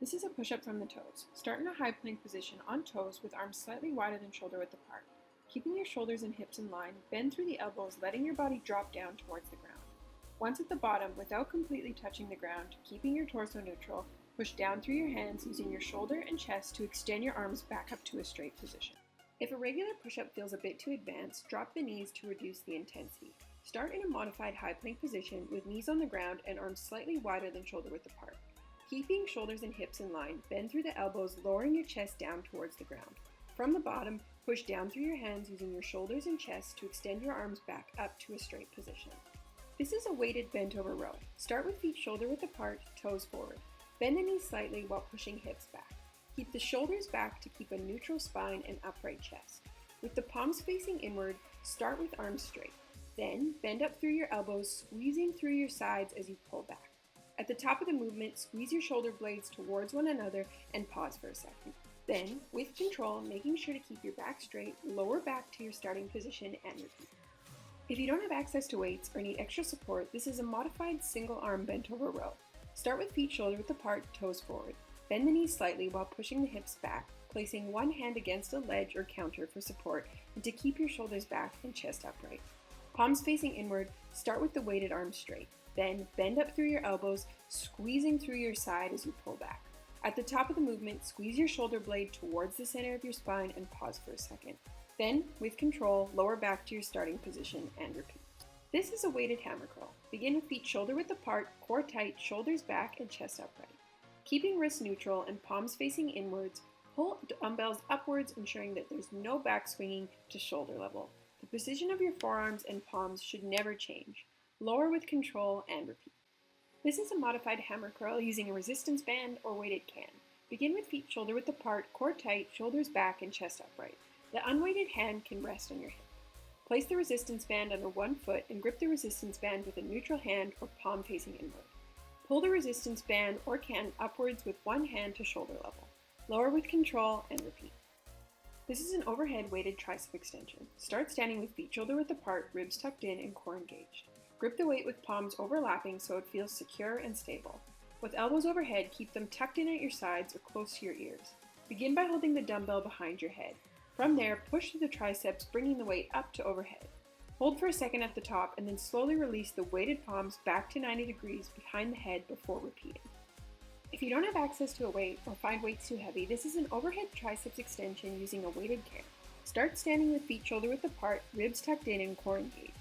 This is a push-up from the toes. Start in a high plank position on toes with arms slightly wider than shoulder width apart. Keeping your shoulders and hips in line, bend through the elbows, letting your body drop down towards the ground. Once at the bottom, without completely touching the ground, keeping your torso neutral, push down through your hands using your shoulder and chest to extend your arms back up to a straight position. If a regular push-up feels a bit too advanced, drop the knees to reduce the intensity. Start in a modified high plank position with knees on the ground and arms slightly wider than shoulder width apart. Keeping shoulders and hips in line, bend through the elbows, lowering your chest down towards the ground. From the bottom, push down through your hands using your shoulders and chest to extend your arms back up to a straight position. This is a weighted bent over row. Start with feet shoulder width apart, toes forward. Bend the knees slightly while pushing hips back. Keep the shoulders back to keep a neutral spine and upright chest. With the palms facing inward, start with arms straight. Then, bend up through your elbows, squeezing through your sides as you pull back. At the top of the movement, squeeze your shoulder blades towards one another and pause for a second. Then, with control, making sure to keep your back straight, lower back to your starting position and repeat. If you don't have access to weights or need extra support, this is a modified single arm bent over row. Start with feet shoulder width apart, toes forward. Bend the knees slightly while pushing the hips back, placing one hand against a ledge or counter for support and to keep your shoulders back and chest upright. Palms facing inward, start with the weighted arms straight. Then bend up through your elbows, squeezing through your side as you pull back. At the top of the movement, squeeze your shoulder blade towards the center of your spine and pause for a second. Then, with control, lower back to your starting position and repeat. This is a weighted hammer curl. Begin with feet shoulder width apart, core tight, shoulders back, and chest upright. Keeping wrists neutral and palms facing inwards, pull dumbbells upwards, ensuring that there's no back swinging to shoulder level. The position of your forearms and palms should never change. Lower with control and repeat. This is a modified hammer curl using a resistance band or weighted can. Begin with feet shoulder width apart, core tight, shoulders back, and chest upright. The unweighted hand can rest on your hip. Place the resistance band under one foot and grip the resistance band with a neutral hand or palm facing inward. Pull the resistance band or can upwards with one hand to shoulder level. Lower with control and repeat. This is an overhead weighted tricep extension. Start standing with feet shoulder width apart, ribs tucked in, and core engaged. Grip the weight with palms overlapping so it feels secure and stable. With elbows overhead, keep them tucked in at your sides or close to your ears. Begin by holding the dumbbell behind your head. From there, push through the triceps, bringing the weight up to overhead. Hold for a second at the top and then slowly release the weighted palms back to 90 degrees behind the head before repeating. If you don't have access to a weight or find weights too heavy, this is an overhead triceps extension using a weighted can. Start standing with feet shoulder width apart, ribs tucked in, and core engaged.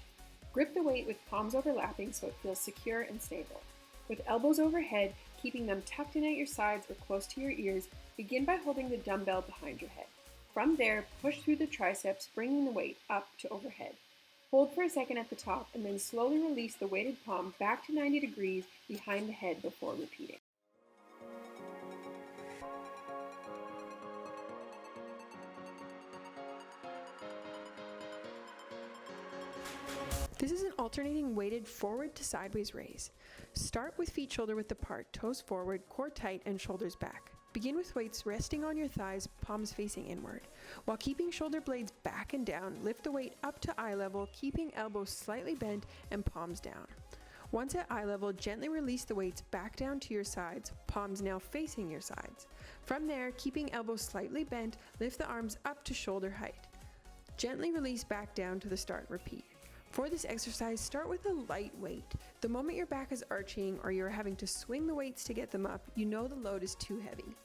Grip the weight with palms overlapping so it feels secure and stable. With elbows overhead, keeping them tucked in at your sides or close to your ears, begin by holding the dumbbell behind your head. From there, push through the triceps, bringing the weight up to overhead. Hold for a second at the top and then slowly release the weighted palm back to 90 degrees behind the head before repeating. This is an alternating weighted forward to sideways raise. Start with feet shoulder width apart, toes forward, core tight, and shoulders back. Begin with weights resting on your thighs, palms facing inward. While keeping shoulder blades back and down, lift the weight up to eye level, keeping elbows slightly bent and palms down. Once at eye level, gently release the weights back down to your sides, palms now facing your sides. From there, keeping elbows slightly bent, lift the arms up to shoulder height. Gently release back down to the start, repeat. For this exercise, start with a light weight. The moment your back is arching or you're having to swing the weights to get them up, you know the load is too heavy.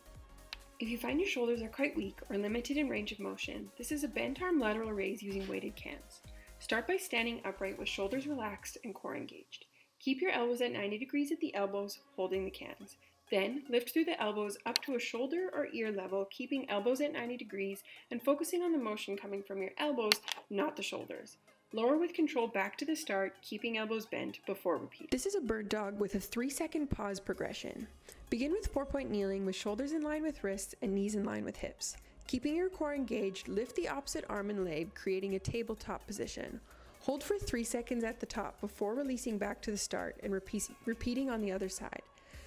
If you find your shoulders are quite weak or limited in range of motion, this is a bent arm lateral raise using weighted cans. Start by standing upright with shoulders relaxed and core engaged. Keep your elbows at 90 degrees at the elbows, holding the cans. Then, lift through the elbows up to a shoulder or ear level, keeping elbows at 90 degrees and focusing on the motion coming from your elbows, not the shoulders. Lower with control back to the start, keeping elbows bent before repeat. This is a bird dog with a 3-second pause progression. Begin with 4-point kneeling with shoulders in line with wrists and knees in line with hips. Keeping your core engaged, lift the opposite arm and leg, creating a tabletop position. Hold for 3 seconds at the top before releasing back to the start and repeating on the other side.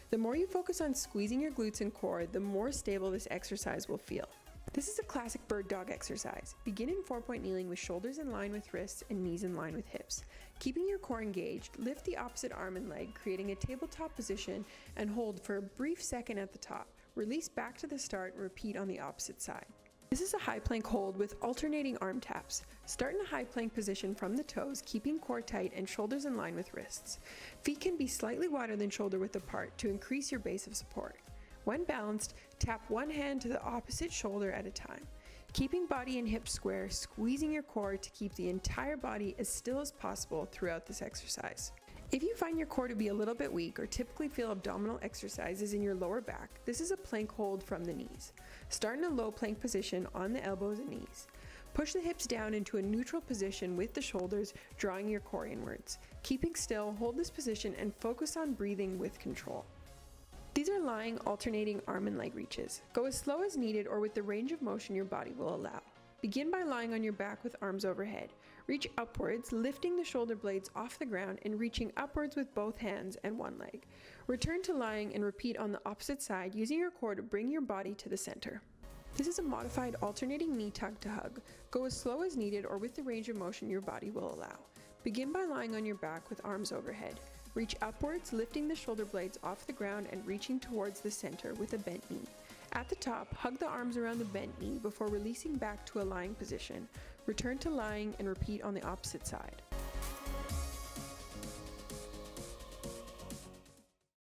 The more you focus on squeezing your glutes and core, the more stable this exercise will feel. This is a classic bird dog exercise. Begin in 4-point kneeling with shoulders in line with wrists and knees in line with hips. Keeping your core engaged, lift the opposite arm and leg, creating a tabletop position, and hold for a brief second at the top. Release back to the start and repeat on the opposite side. This is a high plank hold with alternating arm taps. Start in a high plank position from the toes, keeping core tight and shoulders in line with wrists. Feet can be slightly wider than shoulder width apart to increase your base of support. When balanced, tap one hand to the opposite shoulder at a time. Keeping body and hips square, squeezing your core to keep the entire body as still as possible throughout this exercise. If you find your core to be a little bit weak or typically feel abdominal exercises in your lower back, this is a plank hold from the knees. Start in a low plank position on the elbows and knees. Push the hips down into a neutral position with the shoulders, drawing your core inwards. Keeping still, hold this position and focus on breathing with control. These are lying, alternating arm and leg reaches. Go as slow as needed or with the range of motion your body will allow. Begin by lying on your back with arms overhead. Reach upwards, lifting the shoulder blades off the ground and reaching upwards with both hands and one leg. Return to lying and repeat on the opposite side, using your core to bring your body to the center. This is a modified alternating knee tug to hug. Go as slow as needed or with the range of motion your body will allow. Begin by lying on your back with arms overhead. Reach upwards, lifting the shoulder blades off the ground and reaching towards the center with a bent knee. At the top, hug the arms around the bent knee before releasing back to a lying position. Return to lying and repeat on the opposite side.